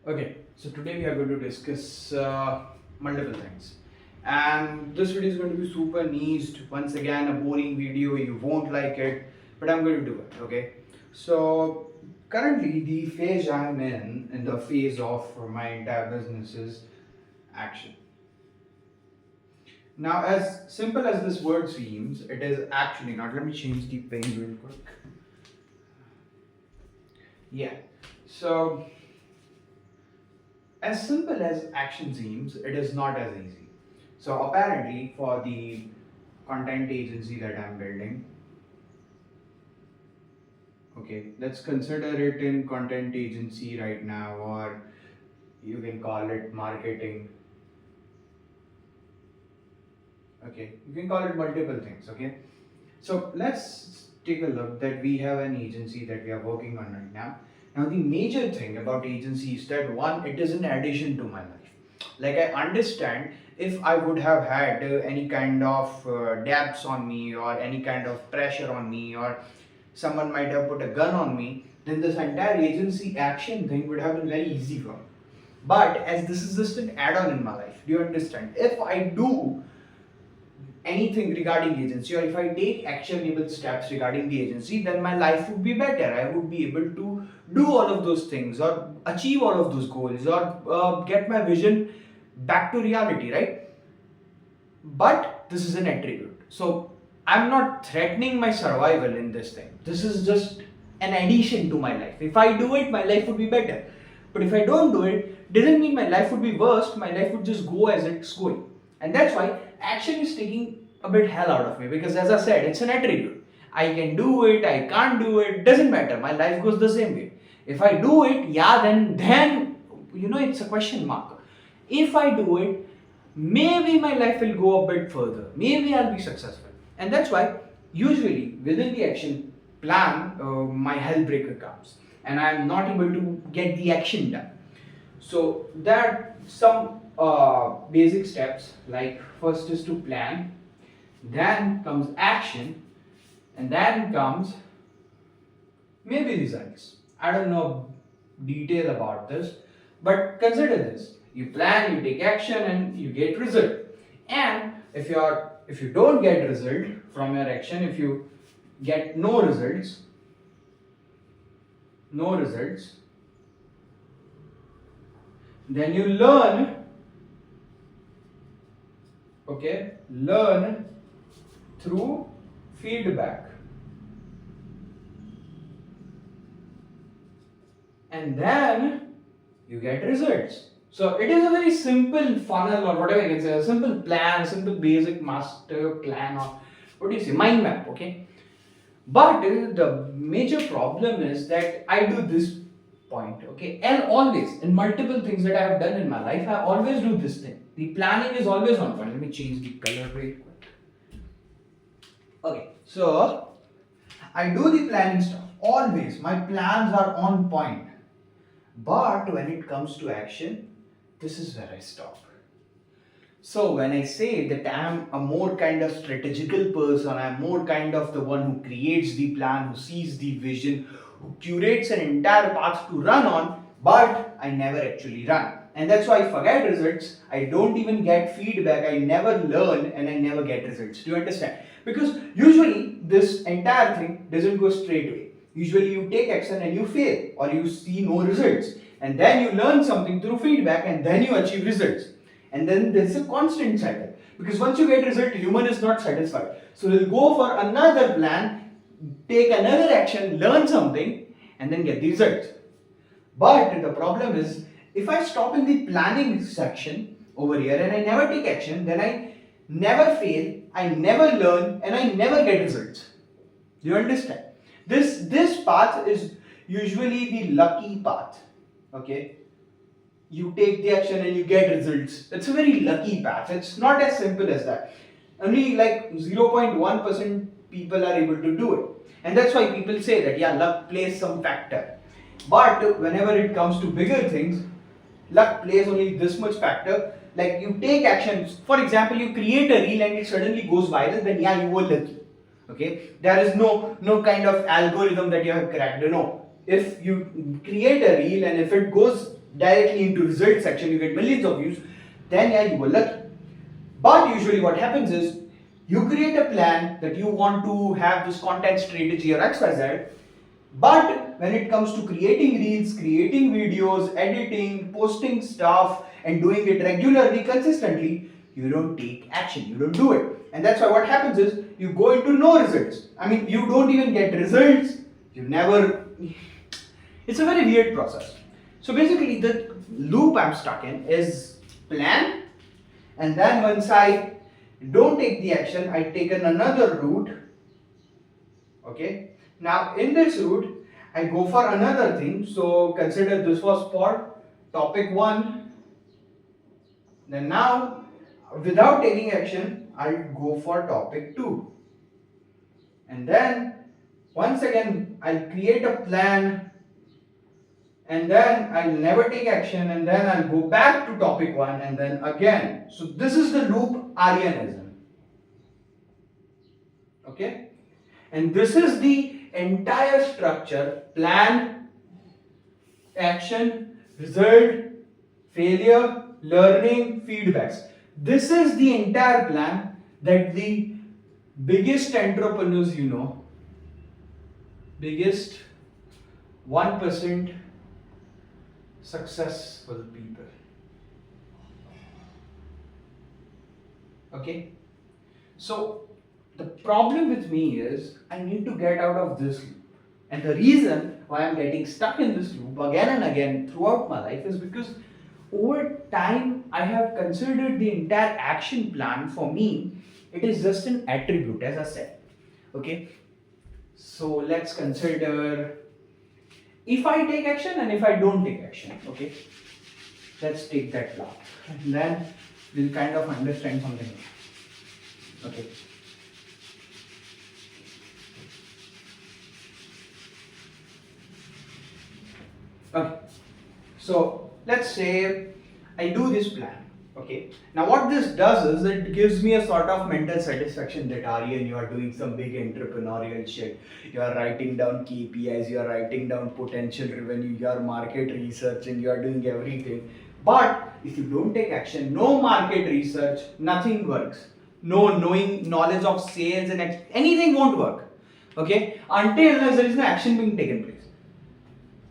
Okay, so today we are going to discuss multiple things, and this video is going to be super niche. Once again, a boring video. You won't like it, but I'm going to do it. Okay, so currently the phase I'm in the phase of my entire business is action. Now, as simple as this word seems, it is actually not. Let me change the pen real quick. Yeah, so as simple as action seems, it is not as easy. So apparently, for the content agency that I'm building, okay, let's consider it in content agency right now, or you can call it marketing. Okay, you can call it multiple things. Okay, so let's take a look that we have an agency that we are working on right now. Now, the major thing about agency is that one, it is an addition to my life. Like, I understand if I would have had any kind of debts on me, or any kind of pressure on me, or someone might have put a gun on me, then this entire agency action thing would have been very easy for me. But as this is just an add on in my life, do you understand? If I do anything regarding agency, or if I take actionable steps regarding the agency, then my life would be better. I would be able to do all of those things, or achieve all of those goals, or get my vision back to reality, right? But this is an attribute. So I'm not threatening my survival in this thing. This is just an addition to my life. If I do it, my life would be better. But if I don't do it, doesn't mean my life would be worse. My life would just go as it's going. And that's why action is taking a bit hell out of me, because as I said, it's an attribute. I can do it, I can't do it, doesn't matter. My life goes the same way. If I do it, yeah, then it's a question mark. If I do it, maybe my life will go a bit further. Maybe I'll be successful. And that's why usually within the action plan, my health breaker comes and I'm not able to get the action done. So that some basic steps, like first is to plan, then comes action, and then comes maybe results. I don't know detail about this, but consider this: you plan, you take action, and you get result. And if you don't get result from your action, if you get no results, then you learn. Okay, learn through feedback, and then you get results. So it is a very simple funnel, or whatever you can say, a simple plan, simple basic master plan, or what do you say, mind map. Okay, but the major problem is that I do this point. Okay, and always in multiple things that I have done in my life, I always do this thing. The planning is always on point. Let me change the color real quick. Okay, so I do the planning stuff. Always, my plans are on point. But when it comes to action, this is where I stop. So when I say that I'm a more kind of strategical person, I'm more kind of the one who creates the plan, who sees the vision, who curates an entire path to run on, but I never actually run. And that's why I forget results, I don't even get feedback, I never learn, and I never get results. Do you understand? Because usually this entire thing doesn't go straight away. Usually you take action and you fail, or you see no results. And then you learn something through feedback, and then you achieve results. And then there's a constant cycle. Because once you get result, human is not satisfied. So he'll go for another plan, take another action, learn something, and then get the results. But the problem is, if I stop in the planning section over here and I never take action, then I never fail, I never learn, and I never get results. Do you understand? This path is usually the lucky path. Okay? You take the action and you get results. It's a very lucky path. It's not as simple as that. Only like 0.1% people are able to do it. And that's why people say that, yeah, luck plays some factor. But whenever it comes to bigger things, luck plays only this much factor. Like, you take actions. For example, you create a reel and it suddenly goes viral, then yeah, you were lucky. Okay? There is no kind of algorithm that you have cracked. No. If you create a reel and if it goes directly into result section, you get millions of views, then yeah, you were lucky. But usually what happens is you create a plan that you want to have this content strategy or XYZ, but when it comes to creating reels, creating videos, editing, posting stuff, and doing it regularly, consistently, you don't take action, you don't do it. And that's why what happens is you go into no results. I mean, you don't even get results, you never. It's a very weird process. So basically, the loop I'm stuck in is plan, and then once I don't take the action, I take another route. Okay. Now in this route, I go for another thing. So consider this was for topic 1. Then now, without taking action, I'll go for topic 2. And then once again, I'll create a plan, and then I'll never take action, and then I'll go back to topic 1, and then again. So this is the loop Aryanism. Okay. And this is the entire structure: plan, action, result, failure, learning, feedbacks. This is the entire plan that the biggest entrepreneurs biggest 1% successful people. Okay? So the problem with me is I need to get out of this loop. And the reason why I'm getting stuck in this loop again and again throughout my life is because over time I have considered the entire action plan for me, it is just an attribute, as I said. Okay? So let's consider if I take action and if I don't take action. Okay? Let's take that plan. And then we'll kind of understand something. Okay. Okay. So let's say I do this plan. Okay. Now what this does is it gives me a sort of mental satisfaction that Aryan, you are doing some big entrepreneurial shit. You are writing down KPIs, you are writing down potential revenue, you are market researching, you are doing everything. But if you don't take action, no market research, nothing works. No knowledge of sales and anything won't work. Okay, until unless there is no action being taken place.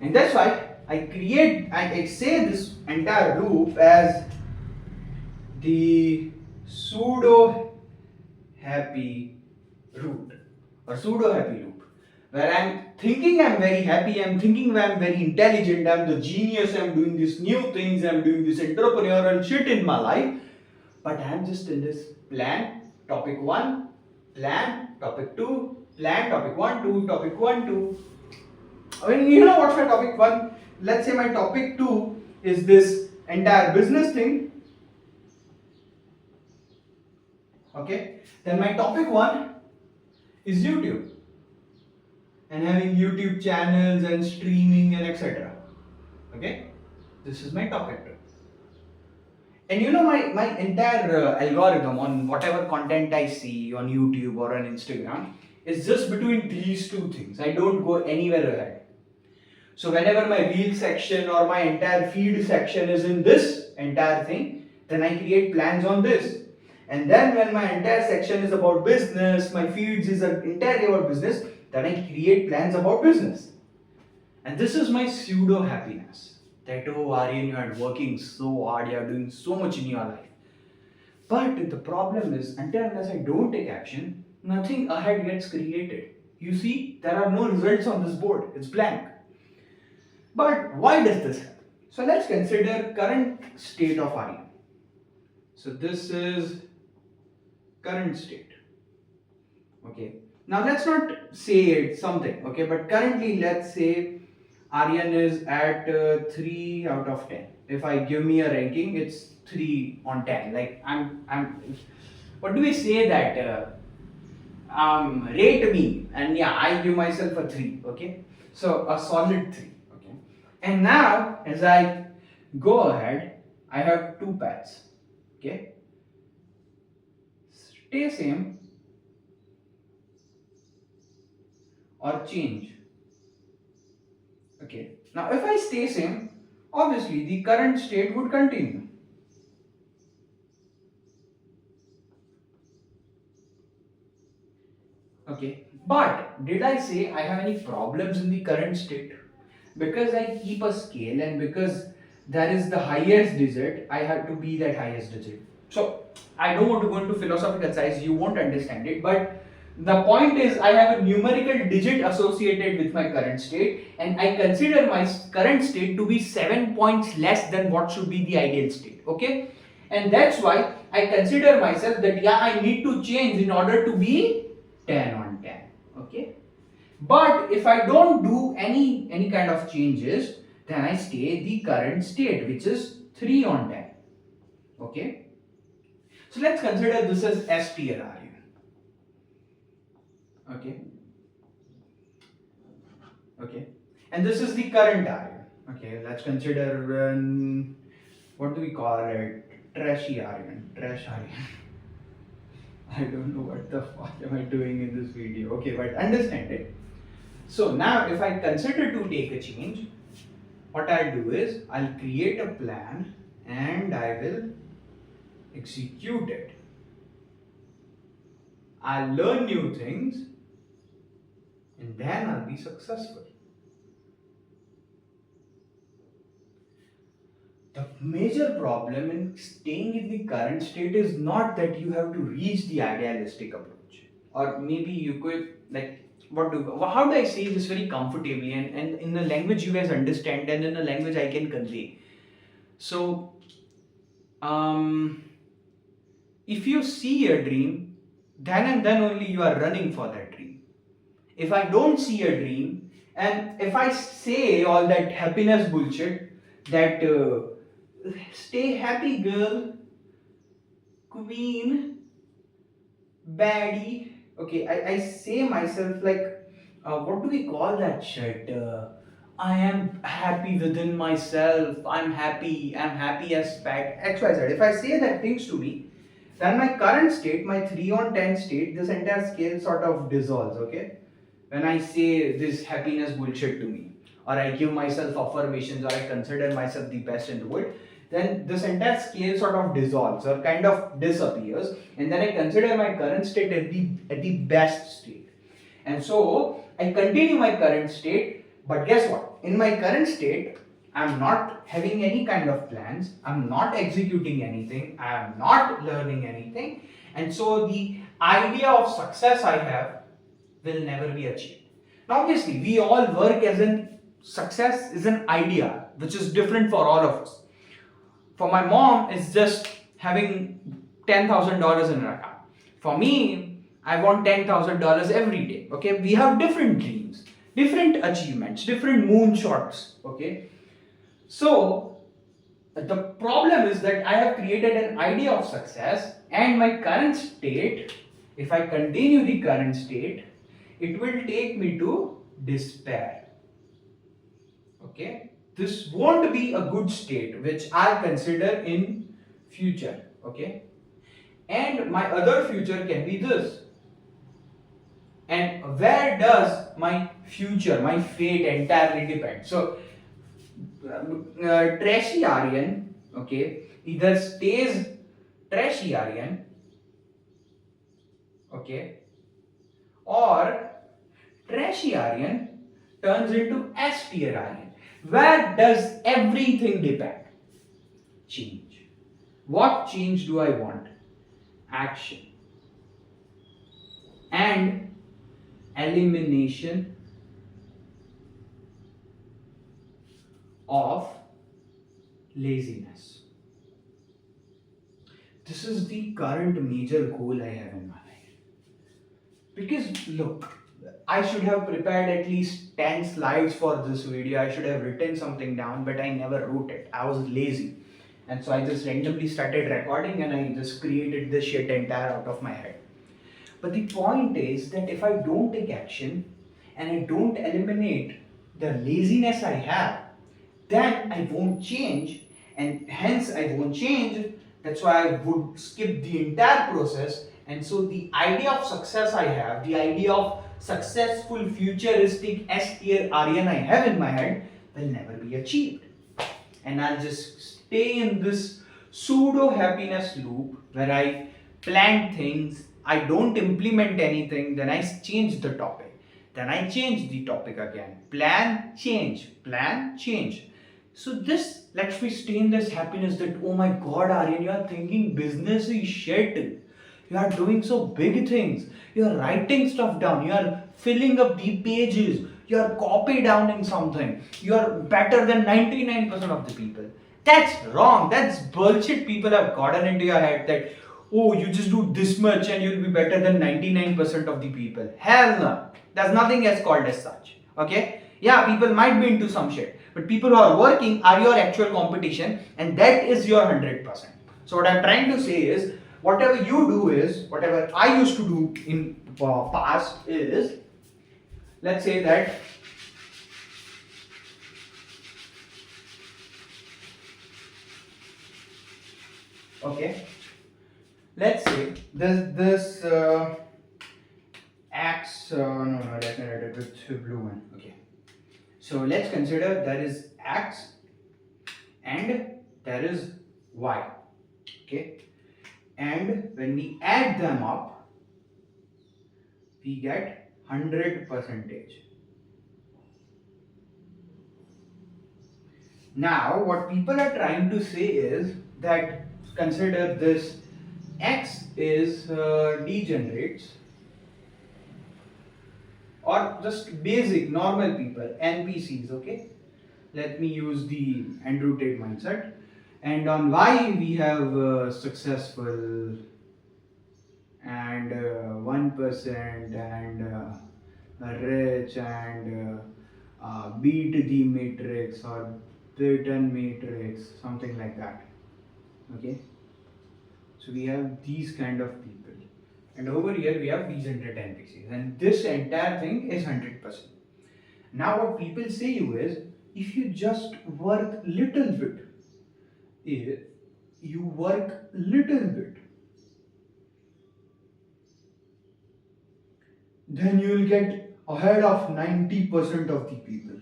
And that's why I say this entire loop as the pseudo happy route or pseudo happy loop, where I'm thinking I'm very happy, I'm thinking I'm very intelligent, I'm the genius, I'm doing these new things, I'm doing this entrepreneurial shit in my life, but I'm just in this plan, topic 1, plan, topic 2, plan, topic 1, 2, topic 1, 2. I mean, you know what's my topic 1? Let's say my topic 2 is this entire business thing. Okay, then my topic 1 is YouTube and having YouTube channels and streaming and etc. Okay, this is my topic 2. And you know my entire algorithm on whatever content I see on YouTube or on Instagram is just between these two things. I don't go anywhere ahead. So whenever my reel section or my entire feed section is in this entire thing, then I create plans on this. And then when my entire section is about business, my feeds is entirely about business, then I create plans about business. And this is my pseudo happiness. That, oh Aryan, you are working so hard, you are doing so much in your life. But the problem is, until unless I don't take action, nothing ahead gets created. You see, there are no results on this board, it's blank. But why does this happen? So let's consider current state of Aryan. So this is current state. Okay. Now let's not say it's something. Okay, but currently let's say Aryan is at 3 out of 10. If I give me a ranking, it's 3 on 10. Like what do we say that? Rate me, and yeah, I give myself a 3. Okay, so a solid 3. Okay, and now as I go ahead, I have 2 paths. Okay, stay same or change. Okay, now if I stay same, obviously the current state would continue. Okay, but did I say I have any problems in the current state? Because I keep a scale and because that is the highest digit, I have to be that highest digit. So I don't want to go into philosophical size, you won't understand it, but the point is I have a numerical digit associated with my current state and I consider my current state to be 7 points less than what should be the ideal state. Okay, and that's why I consider myself that yeah, I need to change in order to be 10 on 10. Okay, but if I don't do any kind of changes, then I stay the current state, which is 3 on 10. Okay, so let's consider this as S tier RU. Okay, okay, and this is the current RU. Okay, let's consider what do we call it? Trashy RU, trash RU. I don't know what the fuck am I doing in this video. Okay, but understand it. So now if I consider to take a change, what I'll do is I'll create a plan and I will execute it. I'll learn new things and then I'll be successful. The major problem in staying in the current state is not that you have to reach the idealistic approach, or maybe you could like how do I say this very comfortably and in a language you guys understand and in a language I can convey. So if you see a dream, then and then only you are running for that dream. If I don't see a dream and if I say all that happiness bullshit that stay happy girl, queen, baddie. Okay, I say myself like, what do we call that shit? I am happy within myself. I'm happy as fact. XYZ. If I say that things to me, then my current state, my 3 on 10 state, this entire scale sort of dissolves. Okay, when I say this happiness bullshit to me, or I give myself affirmations, or I consider myself the best in the world, then this entire scale sort of dissolves or kind of disappears, and then I consider my current state at the best state. And so I continue my current state, but guess what? In my current state, I'm not having any kind of plans, I'm not executing anything, I'm not learning anything, and so the idea of success I have will never be achieved. Now, obviously, we all work as in success is an idea which is different for all of us. For my mom, it's just having $10,000 in her account. For me, I want $10,000 every day. Okay, we have different dreams, different achievements, different moonshots. Okay, so the problem is that I have created an idea of success, and my current state, if I continue the current state, it will take me to despair. Okay, this won't be a good state which I'll consider in future. Okay, and my other future can be this. And where does my future, my fate entirely depend? So trashy Aryan, okay, either stays trashy Aryan, okay, or trashy Aryan turns into S tier Aryan. Where does everything depend? Change. What change do I want? Action. And elimination of laziness. This is the current major goal I have in my life. Because look, I should have prepared at least 10 slides for this video. I should have written something down, but I never wrote it. I was lazy. And so I just randomly started recording and I just created this shit entire out of my head. But the point is that if I don't take action and I don't eliminate the laziness I have, then I won't change, and hence I won't change. That's why I would skip the entire process. And so the idea of success I have, the idea of successful futuristic S tier Aryan I have in my head will never be achieved. and I'll just stay in this pseudo happiness loop where I plan things, I don't implement anything, then I change the topic, then I change the topic again, plan, change. So this lets me stay in this happiness that, oh my god, Aryan, you are thinking business is shit. You are doing so big things. You are writing stuff down. You are filling up the pages. You are copy downing something. You are better than 99% of the people. That's wrong. That's bullshit. People have gotten into your head that, oh, you just do this much and you'll be better than 99% of the people. Hell no. There's nothing as called as such. Okay? Yeah, people might be into some shit. But people who are working are your actual competition, and that is your 100%. So what I'm trying to say is, whatever you do is, whatever I used to do in past is, let's say that okay, let's say this X, no, let me write it with blue one. Okay, so let's consider there is X and there is Y. Okay, and when we add them up, we get 100%. Now, what people are trying to say is that consider this X is degenerates, or just basic normal people, NPCs. Okay, let me use the Andrew Tate mindset. And on Y we have successful and 1% and rich and beat the matrix or beaten matrix, something like that. Okay, so we have these kind of people, and over here we have degenerate NPCs, and this entire thing is 100%. Now what people say you is, if you just work little bit, if you work little bit, then you will get ahead of 90% of the people.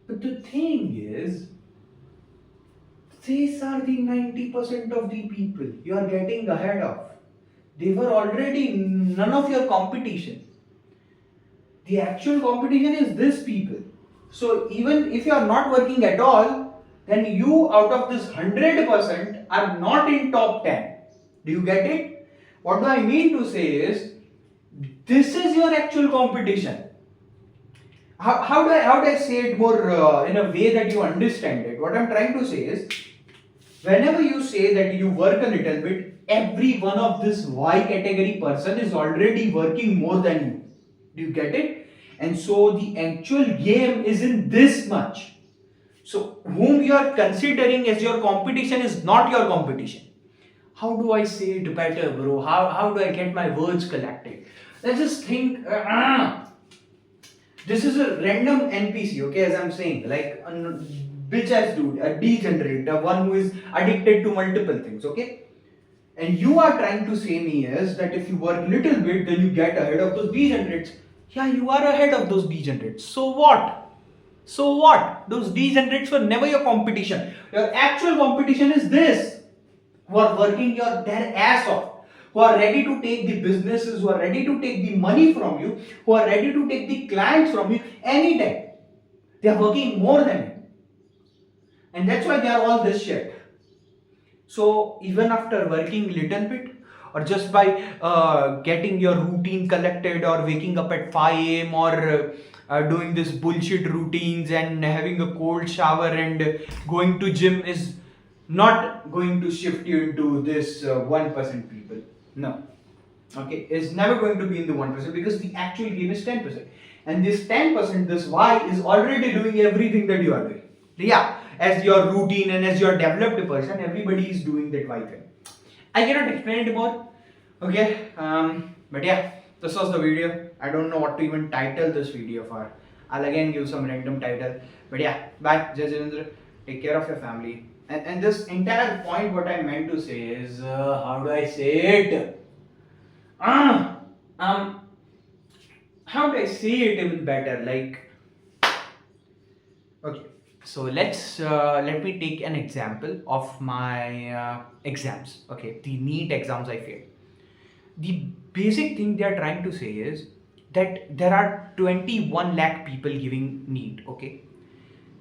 But the thing is, these are the 90% of the people you are getting ahead of. They were already none of your competition. The actual competition is this people. So even if you are not working at all, then you out of this 100% are not in top 10. Do you get it? What do I mean to say is, this is your actual competition. How do I say it more in a way that you understand it? What I'm trying to say is, whenever you say that you work a little bit, every one of this Y category person is already working more than you. Do you get it? And so the actual game is in this much. So whom you are considering as your competition is not your competition. How do I say it better, bro? How do I get my words collected? Let's just think. This is a random NPC, okay, as I'm saying, like a bitch ass dude, a degenerate, one who is addicted to multiple things, okay? And you are trying to say me is that if you work little bit, then you get ahead of those degenerates. Yeah, you are ahead of those degenerates. So what? So what? Those degenerates were never your competition. Your actual competition is this, who are working their ass off, who are ready to take the businesses, who are ready to take the money from you, who are ready to take the clients from you anytime. They are working more than you. And that's why they are all this shit. So even after working little bit, or just by getting your routine collected, or waking up at 5 a.m. or doing this bullshit routines and having a cold shower and going to gym is not going to shift you into this 1% people. No. Okay, it's never going to be in the 1% because the actual game is 10%. And this 10%, this Y is already doing everything that you are doing. Yeah, as your routine and as your developed person, everybody is doing that Y thing. I cannot explain it more. Okay, but yeah, this was the video. I don't know what to even title this video for. I'll again give some random title. But yeah, bye, Jai Jitendra. Take care of your family. And this entire point, what I meant to say is, how do I say it? How do I say it even better? Like, okay, So let me take an example of my exams. Okay, the NEET exams I failed. The basic thing they are trying to say is that there are 21 lakh people giving NEET. Okay,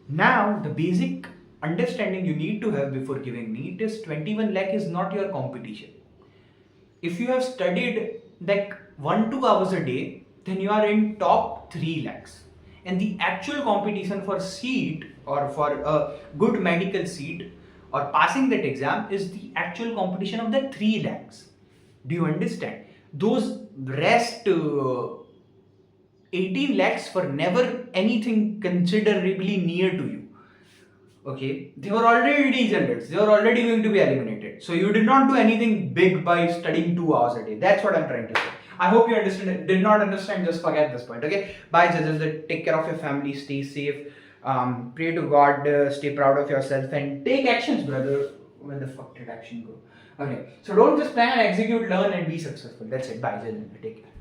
now the basic understanding you need to have before giving NEET is 21 lakh is not your competition. If you have studied like 1-2 hours a day, then you are in top 3 lakhs. And the actual competition for seat or for a good medical seat or passing that exam is the actual competition of the 3 lakhs. Do you understand? Those rest 18 lakhs were never anything considerably near to you. Okay, they were already degenerates, they were already going to be eliminated. So you did not do anything big by studying 2 hours a day. That's what I'm trying to say. I hope you understood it. Did not understand, just forget this point. Okay, bye Jajendra. Take care of your family, stay safe, pray to God, stay proud of yourself, and take actions, brother. Where the fuck did action go? Okay, so don't just plan and execute, learn and be successful. That's it. Bye Jajendra. Take care.